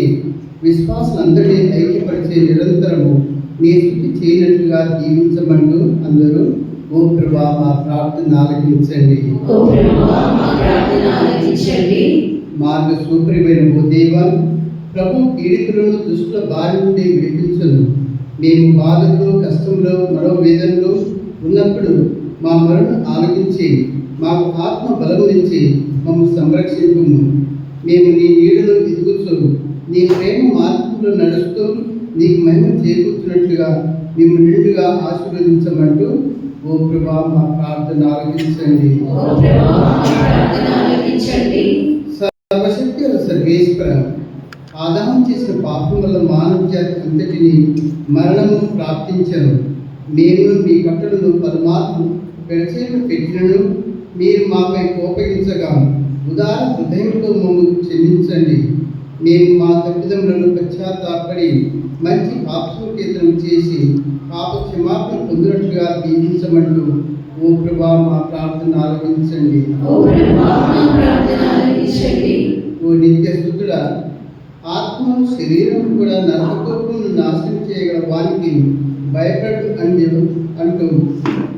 విశ్వాసులందరినీ ఐక్యపరిచే నిరంతరము మీ స్థుతి చేయనట్లుగా దీవించమంటూ అందరూ ఓ ప్రభా మా ప్రార్థన ఆలకించండి. మార్గ సూత్రమైన ఓ దేవా, ప్రభు పీడితులను దుష్టుల బారి నుండి విడిపించను. మేము బాధలో, కష్టంలో, మనోవేదనలో ఉన్నప్పుడు మా మరణం ఆలకించి మాకు ఆత్మ బలం నుంచి మమ్మల్ని సంరక్షించుము. మేము నీ నీడలో ఎదుగుతూ, నీ ప్రేమ మార్గంలో నడుస్తూ నీకు మహిమ చేకూర్చున్నట్లుగా మేము నిండుగా ఆశీర్వదించమంటూ ఓ ప్రభా మా ప్రార్థన ఆలకించండి. సర్వశక్తి సర్వేశ్వర, ఆదాము చేసిన పాపం వల్ల మానవ జాతి అంతటిని మరణము ప్రాప్తించను. మేము మీ కట్టలను పరమాత్మ పెడచేలు పెట్టినను మీరు మాపై కోపగించగా ఉదార హృదయంతో మమ్మల్ని క్షమించండి. మేము మా తప్పిదములను పశ్చాత్తాపడి మంచి పాప సంకేతం చేసి పాప క్షమాపణ పొందినట్లుగా దీవించమంటూ ఓ ప్రభా మా ప్రార్థన ఆలకించండి. ఓ నిత్య స్తుతుడ, ఆత్మ శరీరం కూడా నరకకోపమును నాశనం చేయగల వానికి భయపడు అంటూ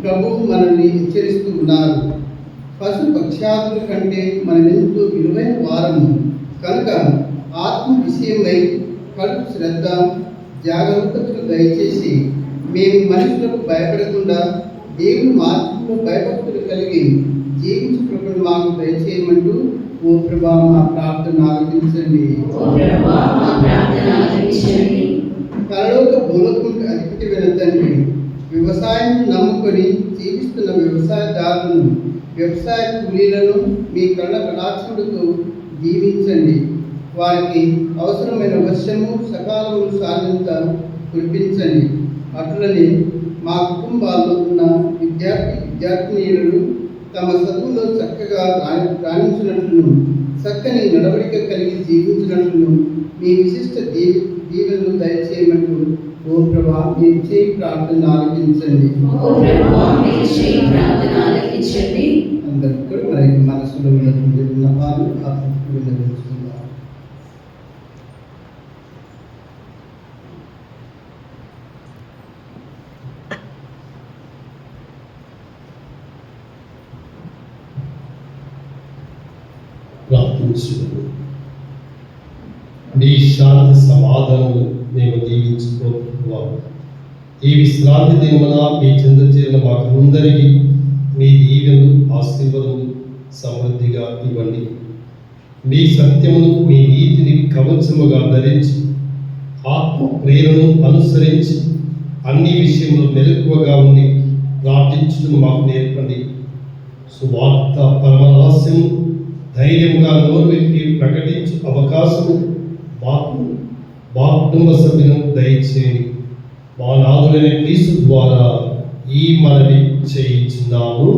ప్రభువు మనల్ని హెచ్చరిస్తూ ఉన్నారు. పశు పక్షాదుల కంటే మనమెంతో విలువైన వారము కనుక ఆత్మ విషయమై కలుపు శ్రద్ధ జాగరూకతను దయచేసి మేము మనుషులకు భయపడకుండా దేవుని మార్గంలో భయభక్తులు కలిగి జీవించు కృపను మాకు దయచేయమంటూ ఓ ప్రభా మా ప్రార్థన ఆలకించండి. పరలోక భూలోకములకు అధిపతివైన తండ్రి, వ్యవసాయం నమ్ముకొని జీవిస్తున్న వ్యవసాయదారులను, వ్యవసాయ కూలీలను మీ కళ్ళ కటాక్షుడితో దీవించండి. వారికి అవసరమైన వర్షము సకాలము సాగంత కురిపించండి. అటులనే మా కుటుంబాల్లో ఉన్న విద్యార్థినీయులను తమ చదువులో చక్కగా రాణించినట్లును, చక్కని నడవడిక కలిగి జీవించినట్లును మీ విశిష్ట దీవెనలు దయచేయమంటూ ఓ ప్రభా మీరు చేయి ప్రార్థన ఆలకించండి. అందరూ కూడా మరి మనసులో ఉన్న వాళ్ళు విన్నవించుకున్నారు. ప్రార్థించుము. నీ శాంతి సమాధానం మేము దీవించుకోవాలి. ఈ విశ్రాంతి దినమున మీ చెంద చేరిన మాకందరికీ మీ దీవెనలు ఆశీర్వాదములు సమృద్ధిగా ఇవ్వండి. మీ సత్యమును మీ నీతిని కవచముగా ధరించి ఆత్మ ప్రేరణను అనుసరించి అన్ని విషయంలో మెలకువగా ఉండి ప్రార్థించడం మాకు నేర్పండి. సువార్త పరమ రహస్యము ధైర్యంగా నోరువెత్తి ప్రకటించు అవకాశము మాకు మా కుటుంబ సభ్యులను దయచేయండి. మా నాదులైన క్రీస్తు ద్వారా ఈ మనవి చేయించున్నాము.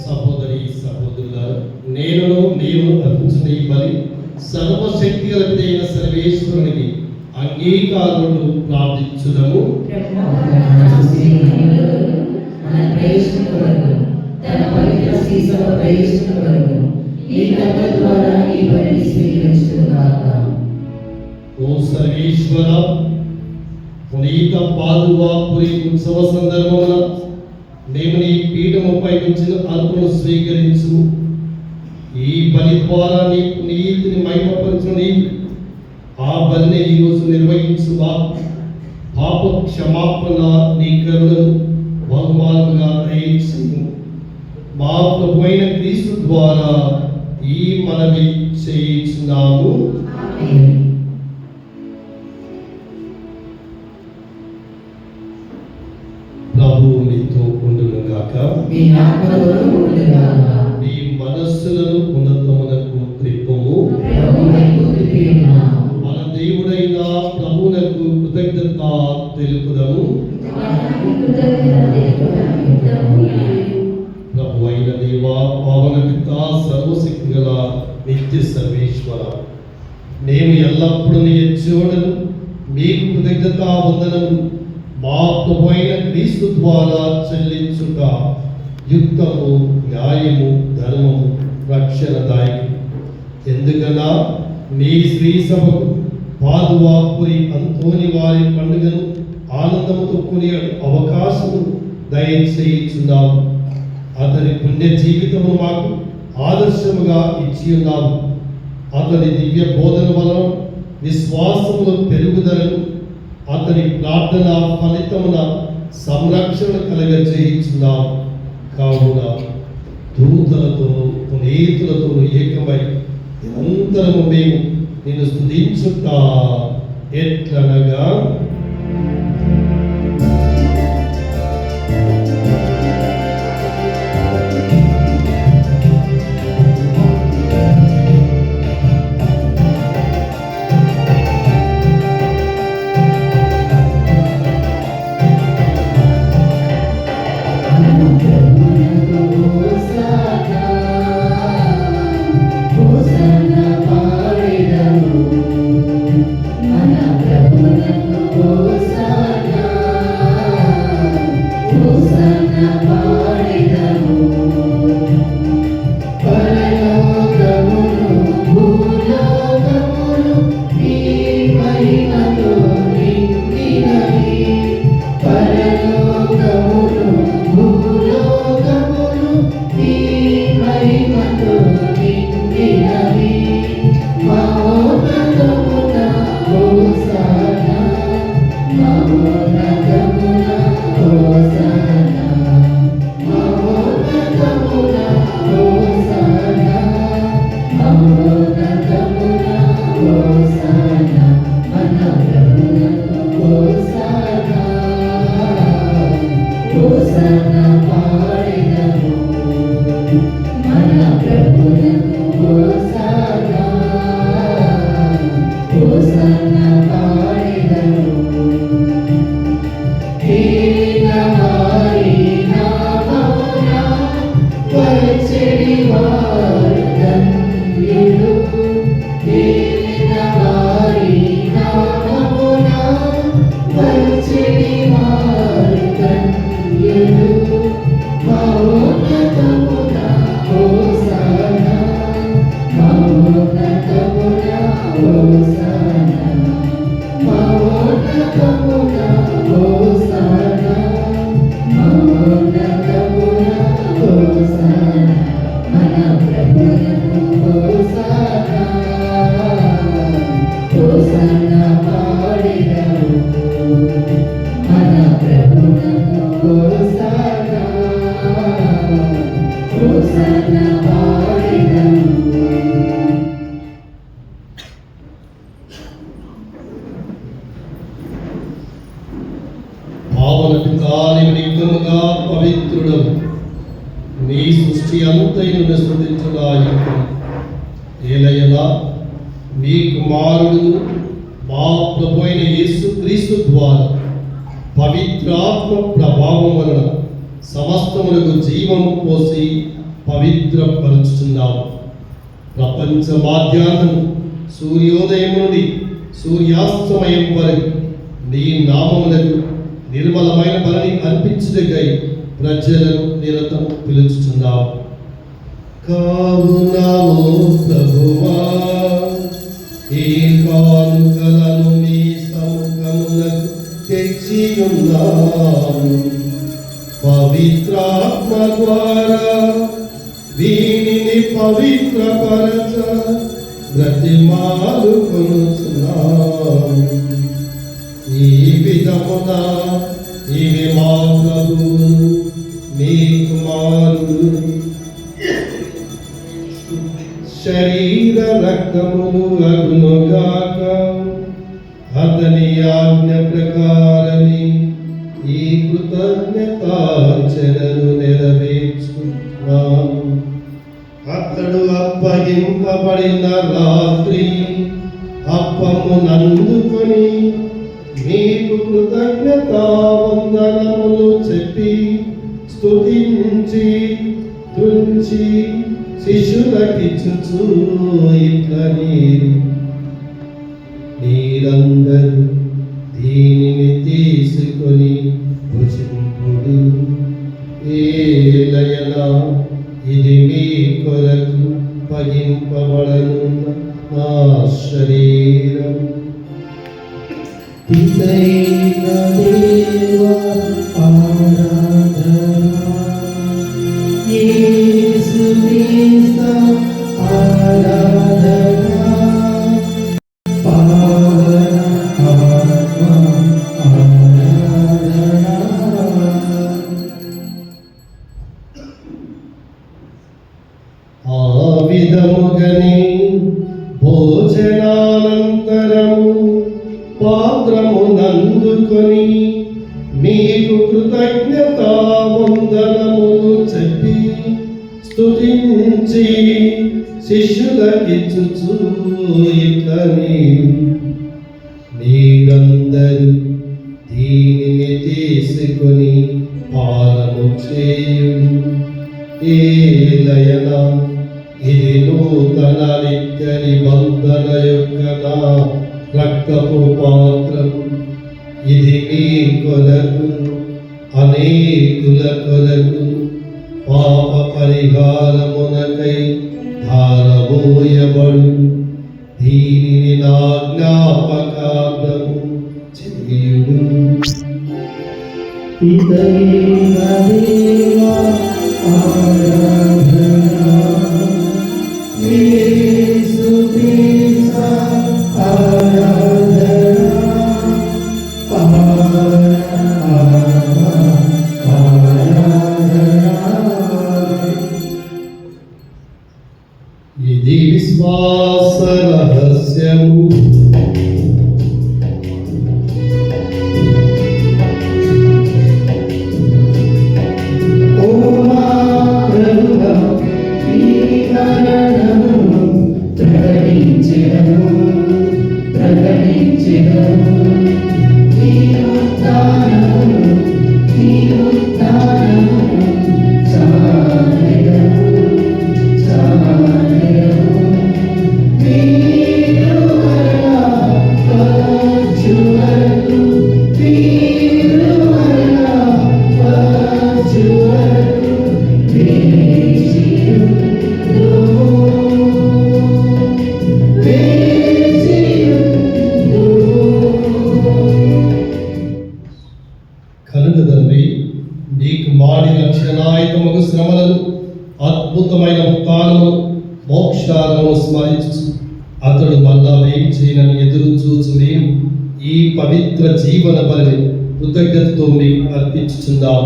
సహోదరి సహోదరులారా, నేను అర్పించిన ఈ బలి సర్వశక్తి గలదైన సర్వేశ్వరునికి అంగీకారమును ప్రార్థించుదము. ఓ సర్వేశ్వర, పునీత పాదువాపురి ఉత్సవ సందర్భమున మేము నీ పీఠముపై ఉంచిన అర్పణను స్వీకరించు. ఈ బలి ద్వారా నీ నీతిని మహిమపరచు. ఆ బలిని ఈరోజు నిర్వహించు పాప క్షమాపణ నీ కరుణను బహుమానముగా దయచేయు. మా ప్రభు అయిన క్రీస్తు ద్వారా ఈ మనవి చేయించున్నాము. ప్రభువు మీతో ఉండునుగాక. మీ మనస్సులను ఉన్నతమునకు త్రిప్పుము. మన దేవుడైన ప్రభువునకు కృతజ్ఞత తెలుపుదము. ప్రభు అయిన దేవా, పావన పిత, సర్వశక్తి గల నిత్య సర్వేశ్వర, మేము ఎల్లప్పుడూ నీ చూడను మీకు కృతజ్ఞత వందనము మా ప్రభు అయిన క్రీస్తు ద్వారా చెల్లించుట యుక్తము, న్యాయము, ధర్మము, రక్షణదాయకము. ఎందుకన్నా నీ శ్రీ సభకు పాదువాపురి అంతోని వారి పండుగను ఆనందముతో కొనే అవకాశము దయచేయుచున్నాము. అతని పుణ్య జీవితము మాకు ఆదర్శముగా ఇచ్చి ఉన్నాము. అతని దివ్య బోధన వలన విశ్వాసముల పెరుగుదలను, అతని ప్రార్థన ఫలితమున సంరక్షణ కలగజేయుచున్నాము. కావున దూతలతో పునీతులతో ఏకమై నిరంతరము మేము నిన్ను స్తుతించుట ఎట్లనగా, పావన పితా, నీవు నిత్యముగా పవిత్రుడవు. నీ సృష్టి అంతైన స్తుతించుట యుక్తం. ఏలయనా మీ కుమారుడు మా ప్రభు అయిన యేసు క్రీస్తు ద్వారా పవిత్రాత్మ ప్రభావం వలన సమస్తములకు జీవము పోసి పవిత్రపరుచుచున్నావు. ప్రపంచ మాధ్యాహ్నం సూర్యోదయం నుండి సూర్యాస్తమయం వరకు నీ నామములకు నిర్మలమైన బలిని అర్పించుటకై ప్రజలను నిరతం పిలుచుచున్నావు. కావున ఓ ప్రభువా, ఈ కానుకలను నీ సముఖమునకు తెచ్చి ఉన్నాను. పవిత్రాత్మ ద్వారా వీనిని పవిత్రపరచ బ్రతిమాలు కొనుచున్నాను. ఈ విధమున ఇవి మా ప్రభువు మీ కుమారుడు శరీర రక్తములు అగునుగాక. అతని ఆజ్ఞ ప్రకారమే ఈ కృతజ్ఞతార్చనను నెరవేర్చున్నాను. అతడు అప్పగింపబడిన రాత్రి అప్పము నందుకొని మీకు కృతజ్ఞతావందనములు చెప్పి స్తుతించి తుంచి శిశులకిచ్చుచు ఇట్లని, మీరందరూ దీనిని తీసుకొని భుజింపుడు. ఏలయనా ఇది మీ కొరకు పగింపబడనున్న నా శరీరం. పితైన దేవా ఆరాధనా, యేసు క్రీస్తు ఆరాధనా, పావన ఆత్మ ఆరాధనా. ఆ విధముగని భోజనానంతరము పాత్రము నందుకొని మీకు కృతజ్ఞతావందనములు చెప్పి స్తుతించి శిష్యులకిచ్చుచు ఇట్లని, మీరందరూ దీనిని తీసుకొని పాలన చేయుడు. ఏలయనా ఇది నూతన నిత్య నిబంధన యొక్క నా రక్తపు పాత్రము. ఇది మీ కొరకు అనేకుల కొరకు పాప పరిహారమునకై ధారబోయబడు. దీనిని నా జ్ఞాపకార్థము చేయుడు. పితైన దేవా ఆరాధనా, యేసు క్రీస్తు ఆరాధనా, పావన ఆత్మ ఆరాధనా. ఇది విశ్వాస రహస్యము. ఓ మా ప్రభువా, ఈ మరణమును ప్రకటించెదము, ప్రకటించెదము. ఈ ఉత్థానమును, ఈ ఉత్థానమును చాటెదము, చాటెదము. మీరు మరలా వచ్చు వరకు, మీరు మరలా వచ్చు వరకు వేచియుందుము, కనుక తండ్రి నీకు మాడి లక్షణాయుతముకు శ్రమలను అద్భుతమైన ఉత్థానము మోక్షాలను స్మరించు అతడు మళ్ళా ఏం చేయనని ఎదురు చూచు మేము ఈ పవిత్ర జీవన బలిని కృతజ్ఞతతో మీకు అర్పించుచున్నాం.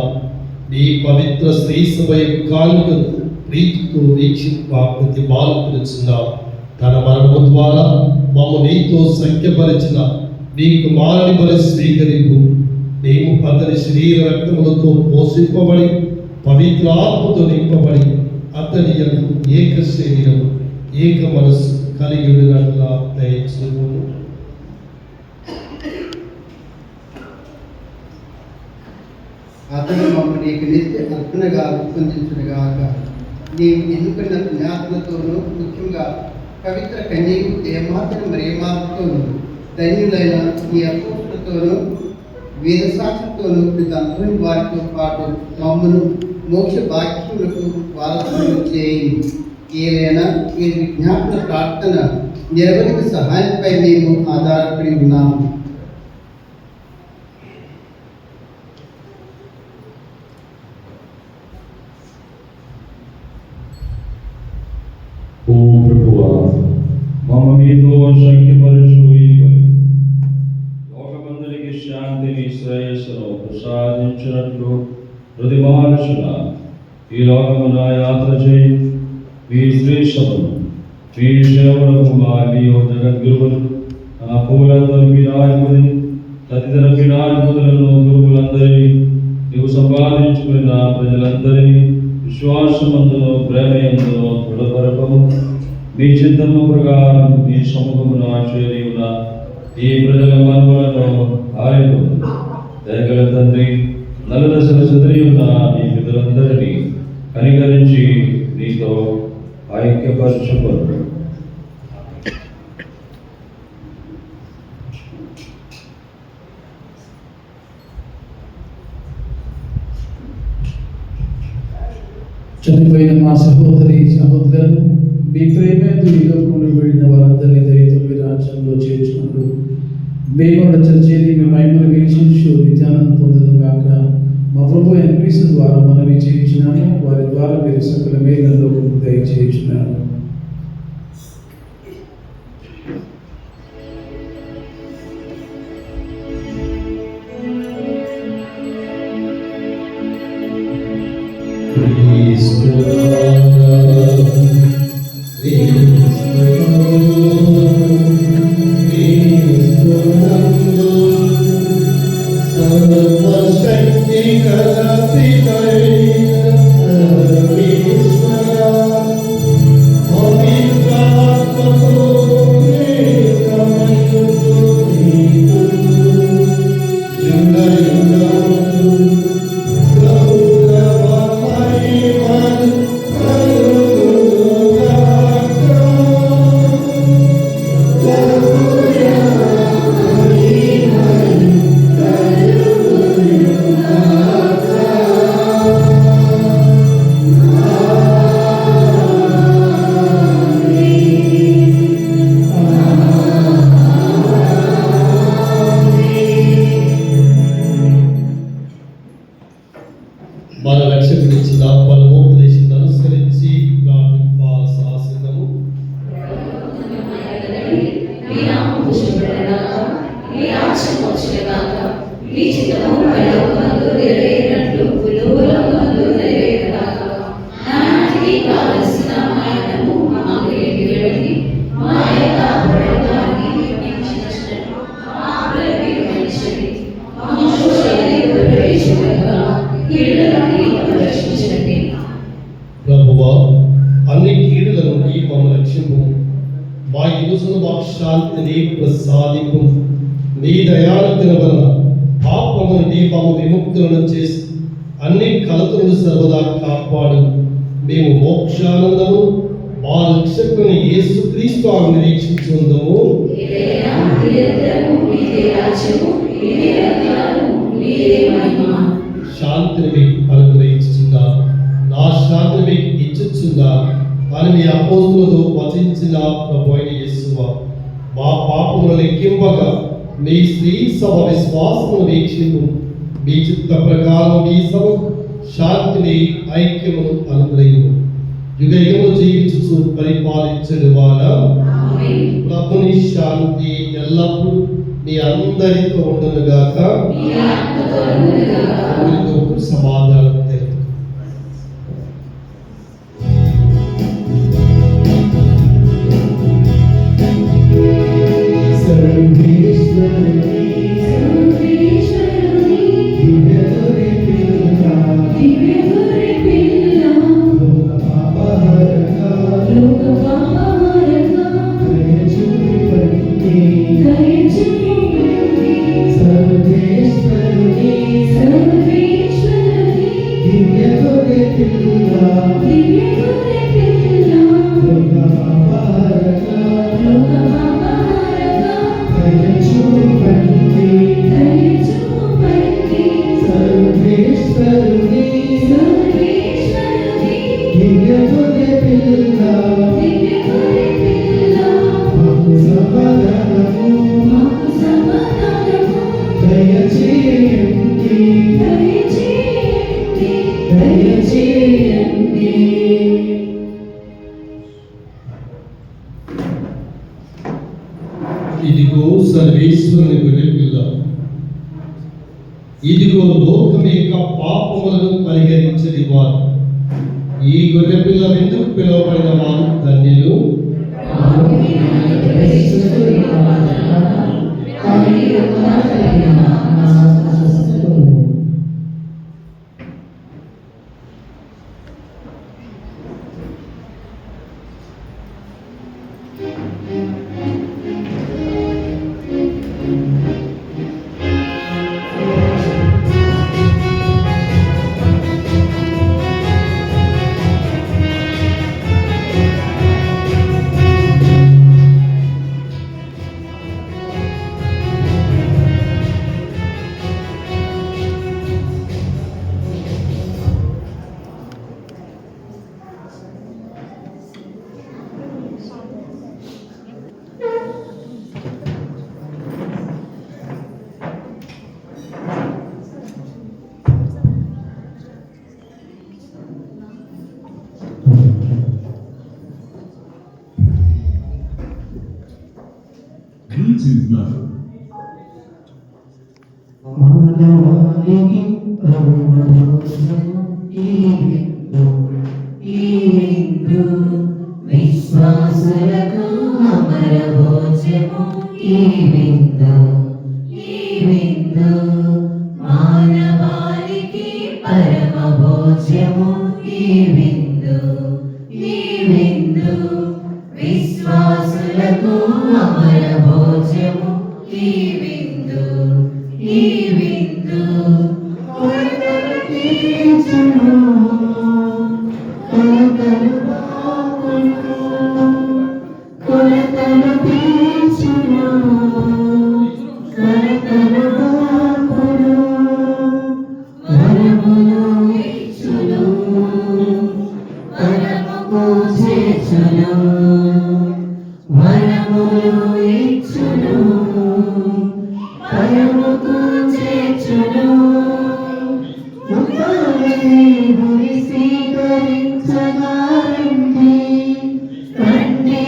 నీ పవిత్ర శ్రీ సభ కానుకను ప్రీతితో వీక్షింప ప్రతి బాలుకునిచున్నాం. తన మరణము ద్వారా మమ్మ నీతో సంఖ్యపరిచిన నీకు మారని బలి స్వీకరింపు. మేము అతని శరీర రక్తములతో పోషింపబడి పవిత్ర ఆత్మతో నింపబడి అతని యందు ఏక శరీరం ఏక మనస్సు కలిగి ఉండినట్లా దయచేయుము. అతను మమ్మల్ని నీకు నిత్య అర్పణగా రూపొందించునుగాక. నీవు ఎన్నుకున్న పుణ్యాత్మతోనూ ముఖ్యంగా పవిత్ర కన్యకు ఏమాత్రం మరేమాత్రతోనూ ధన్యులైన నీ అపోస్తులతోనూ వేదశాస్త్రంతోనూ అంతని వారితో పాటు మమ్మను మోక్ష భాగ్యములకు వారసులను చేయండి. ఏదైనా ఈ విజ్ఞాపన ప్రార్థన నిరవధిక సహాయంపై మేము ఆధారపడి ఉన్నాము. సంభాషణ ఈ లోకమున యాత్ర చేయి మీ శ్రేష్టమును మీ సేవలకు మా అయ్యో జగద్గురువులు ఆ పూలందరూ మీ రాజుని తదితర పీఠాధిపతులను గురువులందరినీ నీవు సంపాదించుకున్న ప్రజలందరినీ విశ్వాసమందును ప్రేమయందును దృఢపరపము మీ చిత్తము ప్రకారం మీ సముఖమున చేరి ఉన్న ఈ ప్రజల మనవులను ఆయుధం దయగల తండ్రి నలుదశల చెదిరి ఉన్న ఈ ప్రజలందరినీ కనికరించి నీతో ఐక్యపరచుకోరు. చనిపోయిన మా సహోదరి సహోదరులను మీ ప్రేమతో ఈ లోకంలో వెళ్ళిన వారందరినీ దయతో మీ రాజ్యంలో చేర్చుకుంటూ మేము చేరి మీ మహిమను వీక్షించు నిత్యానందం పొందడం కాక మా ప్రభు యేసు ద్వారా మనవి చేయించినాము. వారి ద్వారా మీరు సకల మేలులో దయచేయించినారు. మన రక్షకుడిచ్చిన పరమోపదేశాన్ని అనుసరించి ప్రార్థింప శాసనము. మీ నామము పూజింపబడుగాక, మీ రాజ్యం వచ్చుగాక, మీ చిత్తము పరలోకమందు నెరవేరినట్లు భూలోకమందు నెరవేరుగాక. నానాటికి కావలసిన మా అన్నము మాకు నేర్పియండి. మా యొక్క అపరాధాన్ని మేము క్షమించినట్లు మా అప్పులను మీరు మన్నించండి. మా శోధనలో ప్రవేశింపగా కీడుల నుండి మమ్మల్ని రక్షించండి. ప్రభువా, అన్ని కీడుల నుండి మమ్మల్ని రక్షింపు. మా యువసును మా శాంతిని ప్రసాదింపు. నీ దయాళుల వలన పాపము నుండి మమ్మ విముక్తులను చేసి అన్ని కలతలను సర్వదా కాపాడు. మేము మోక్షానందము మా రక్షకుని యేసుక్రీస్తు నిరీక్షించుందము. శాంతిని మీకు అనుగ్రహించుచున్నా, నా శాంతిని మీకు ఇచ్చుచున్నా అని మీ అపోస్తులతో వచించిన ప్రభువైన యేసువా, మా పాపములను లెక్కింపగా మీ శ్రీ సభ విశ్వాసమును వీక్షింపు. మీ చిత్త ప్రకారం మీ సభ శాంతిని ఐక్యమును అనుగ్రహింపు. యుగయుగము జీవించుచు పరిపాలించడు వాడా ప్రభుని శాంతి ఎల్లప్పుడూ మీ అందరితో ఉండునుగాక. సమాధానం తెలుపు. ఇదిగో సర్వేశ్వరుని గొర్రె పిల్ల, ఇదిగో లోకం యొక్క పాపములను పరిహరించ ఫలించడి వారు. ఈ గొర్రె పిల్ల ఎందుకు పిలువబడిన వారు ధన్యులు. మానవాళికి ఈ విందు విశ్వాసులకు అమర భోజము. ఈ విందు మానవాళికి పరమ భోజము. ఈ విందు విశ్వాసులకు అమర భోజము. ఈ విందు కొలతలు తీర్చును, కొలతలు బాపును, కొలతలు తీర్చును, కొలతలు బాపును, వరములు ఇచ్చును, వరముకు చేర్చును, వరములు ఇచ్చును, వరముకు చేర్చును. ముఖాలెదురి స్వీకరించగా రండి,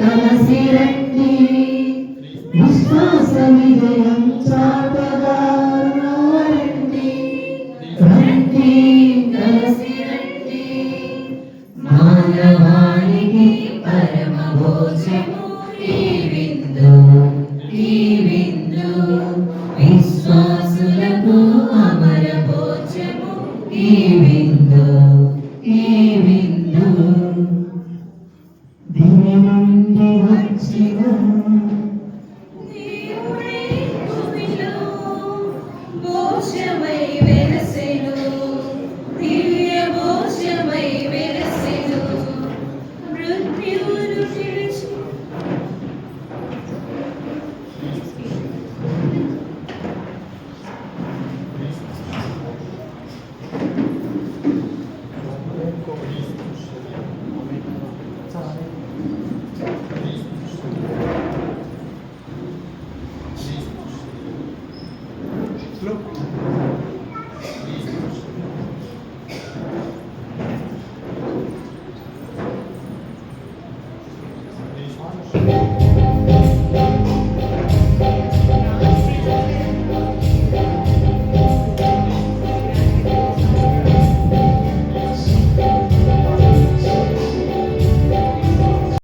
కలసి రండి, విశ్వాస విజయం చాటగా రండి, కలసి రండి. మానవాళికి పరమ భోజము. ఈ విందు విశ్వాసులకు అమర భోజము. ఈ విందు దివి నుండి వచ్చిన దేవుడే భూమిలో భోజమై వెలసెను, దివ్య భోజమై వెలసెను, మృత్యువును విడిచి Look.